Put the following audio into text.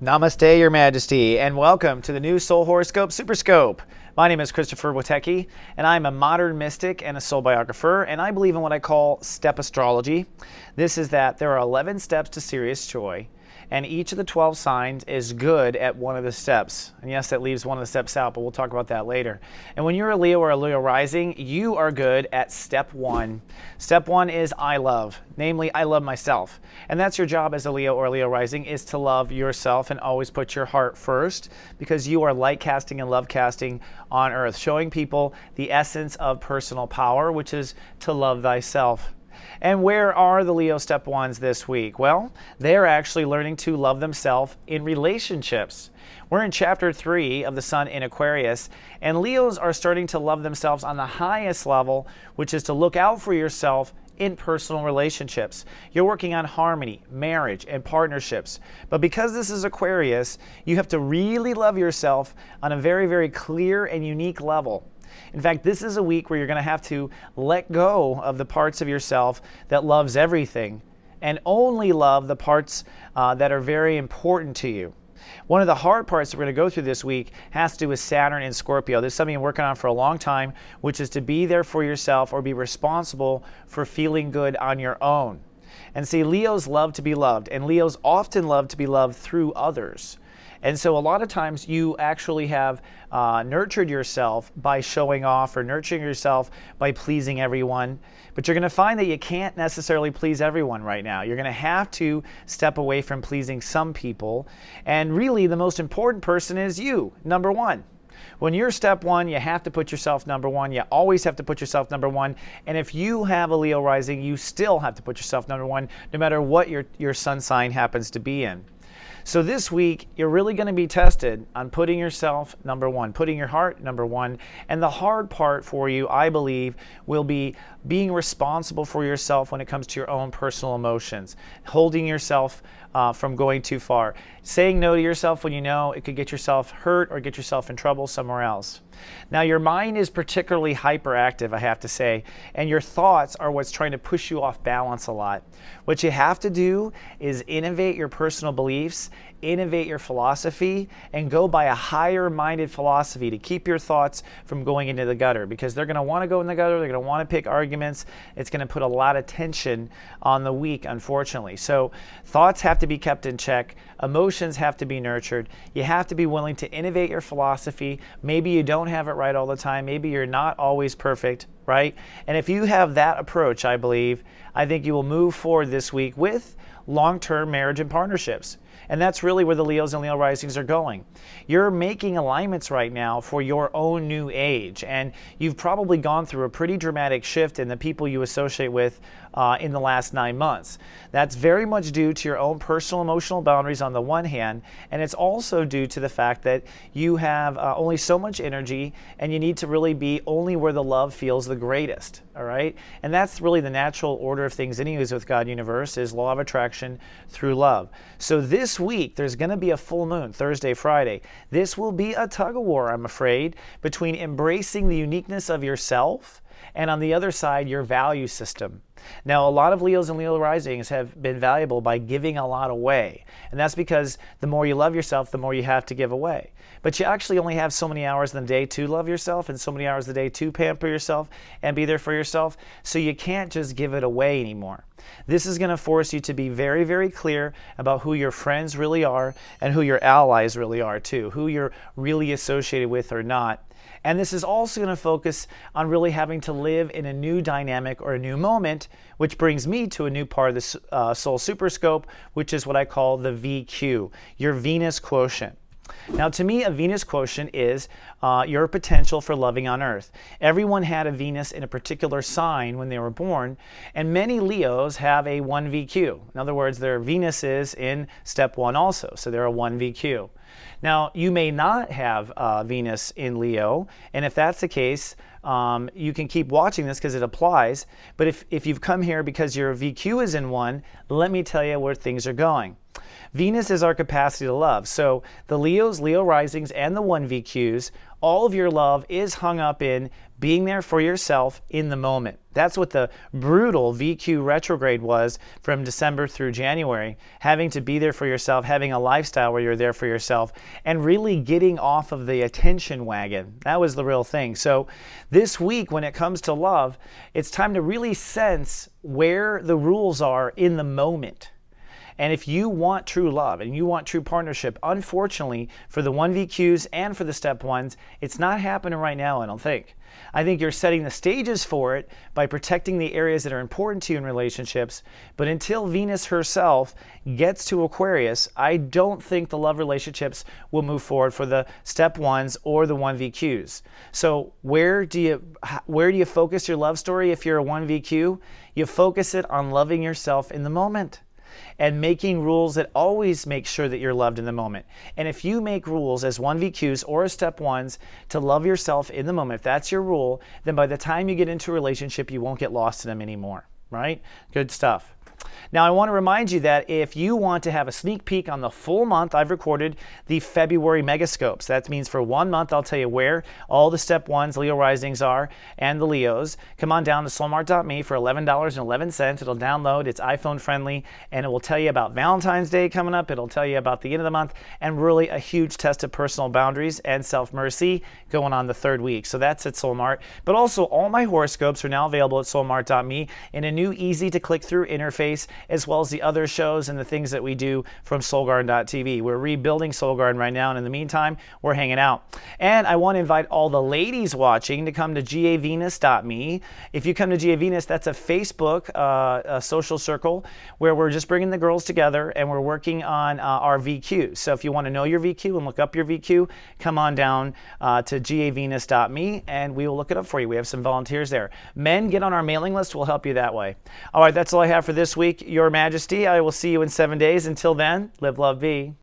Namaste, Your Majesty, and welcome to the new Soul Horoscope Super Scope. My name is Christopher Witecki, and I'm a modern mystic and a soul biographer, and I believe in what I call step astrology. This is that there are 11 steps to serious joy, and each of the 12 signs is good at one of the steps. And yes, that leaves one of the steps out, but we'll talk about that later. And when you're a Leo or a Leo rising, you are good at step 1. Step 1 is I love. Namely, I love myself. And that's your job as a Leo or a Leo rising, is to love yourself and always put your heart first, because you are light casting and love casting on earth, showing people the essence of personal power, which is to love thyself. And where are the Leo Step 1s this week? Well, they're actually learning to love themselves in relationships. We're in Chapter 3 of the Sun in Aquarius, and Leos are starting to love themselves on the highest level, which is to look out for yourself in personal relationships. You're working on harmony, marriage, and partnerships. But because this is Aquarius, you have to really love yourself on a very, very clear and unique level. In fact, this is a week where you're going to have to let go of the parts of yourself that loves everything and only love the parts that are very important to you. One of the hard parts that we're going to go through this week has to do with Saturn and Scorpio. This is something you're working on for a long time, which is to be there for yourself or be responsible for feeling good on your own. And see, Leos love to be loved, and Leos often love to be loved through others. And so a lot of times you actually have nurtured yourself by showing off or nurturing yourself by pleasing everyone. But you're going to find that you can't necessarily please everyone right now. You're going to have to step away from pleasing some people. And really the most important person is you, number one. When you're step 1, you have to put yourself number 1. You always have to put yourself number 1. And if you have a Leo rising, you still have to put yourself number 1, no matter what your sun sign happens to be in. So this week, you're really going to be tested on putting yourself number 1, putting your heart number 1. And the hard part for you, I believe, will be being responsible for yourself when it comes to your own personal emotions, holding yourself from going too far, saying no to yourself when you know it could get yourself hurt or get yourself in trouble somewhere else. Now, your mind is particularly hyperactive, I have to say, and your thoughts are what's trying to push you off balance a lot. What you have to do is innovate your personal beliefs, innovate your philosophy, and go by a higher-minded philosophy to keep your thoughts from going into the gutter, because they're going to want to go in the gutter, they're going to want to pick arguments. It's going to put a lot of tension on the week, unfortunately. So thoughts have to be kept in check, emotions have to be nurtured, you have to be willing to innovate your philosophy. Maybe you don't have it right all the time, maybe you're not always perfect, right? And if you have that approach, I think you will move forward this week with long-term marriage and partnerships. And that's really where the Leos and Leo risings are going. You're making alignments right now for your own new age, and you've probably gone through a pretty dramatic shift in the people you associate with in the last 9 months. That's very much due to your own personal emotional boundaries on the one hand, and it's also due to the fact that you have only so much energy, and you need to really be only where the love feels the greatest, all right? And that's really the natural order of things anyways with God Universe, is law of attraction through love. So this week, there's going to be a full moon, Thursday, Friday. This will be a tug-of-war, I'm afraid, between embracing the uniqueness of yourself and on the other side, your value system. Now, a lot of Leos and Leo risings have been valuable by giving a lot away. And that's because the more you love yourself, the more you have to give away. But you actually only have so many hours in the day to love yourself and so many hours a day to pamper yourself and be there for yourself. So you can't just give it away anymore. This is going to force you to be very, very clear about who your friends really are and who your allies really are too, who you're really associated with or not. And this is also going to focus on really having to live in a new dynamic or a new moment, which brings me to a new part of the Soul Super Scope, which is what I call the VQ, your Venus quotient. Now, to me, a Venus quotient is your potential for loving on Earth. Everyone had a Venus in a particular sign when they were born, and many Leos have a 1VQ. In other words, their Venus is in step 1 also, so they're a 1VQ. Now, you may not have Venus in Leo, and if that's the case, you can keep watching this because it applies. But if you've come here because your VQ is in 1, let me tell you where things are going. Venus is our capacity to love. So the Leos, Leo risings, and the 1VQs, all of your love is hung up in being there for yourself in the moment. That's what the brutal VQ retrograde was from December through January, having to be there for yourself, having a lifestyle where you're there for yourself, and really getting off of the attention wagon. That was the real thing. So this week, when it comes to love, it's time to really sense where the rules are in the moment. And if you want true love and you want true partnership, unfortunately, for the 1VQs and for the Step 1s, it's not happening right now, I don't think. I think you're setting the stages for it by protecting the areas that are important to you in relationships. But until Venus herself gets to Aquarius, I don't think the love relationships will move forward for the Step 1s or the 1VQs. So where do you focus your love story if you're a 1VQ? You focus it on loving yourself in the moment and making rules that always make sure that you're loved in the moment. And if you make rules as 1VQs or as Step 1s to love yourself in the moment, if that's your rule, then by the time you get into a relationship, you won't get lost in them anymore, right? Good stuff. Now, I want to remind you that if you want to have a sneak peek on the full month, I've recorded the February MegaScopes. That means for 1 month, I'll tell you where all the Step 1s, Leo Risings are, and the Leos. Come on down to soulmart.me for $11.11. It'll download. It's iPhone friendly, and it will tell you about Valentine's Day coming up. It'll tell you about the end of the month, and really a huge test of personal boundaries and self-mercy going on the 3rd week. So that's at Soulmart. But also, all my horoscopes are now available at soulmart.me in a new, easy-to-click-through interface, as well as the other shows and the things that we do from soulgarden.tv. We're rebuilding Soul Garden right now, and in the meantime, we're hanging out. And I want to invite all the ladies watching to come to gavenus.me. If you come to GAVenus, that's a Facebook a social circle where we're just bringing the girls together and we're working on our VQs. So if you want to know your VQ and look up your VQ, come on down to gavenus.me and we will look it up for you. We have some volunteers there. Men, get on our mailing list. We'll help you that way. All right, that's all I have for this week, Your Majesty. I will see you in 7 days. Until then, live, love, be.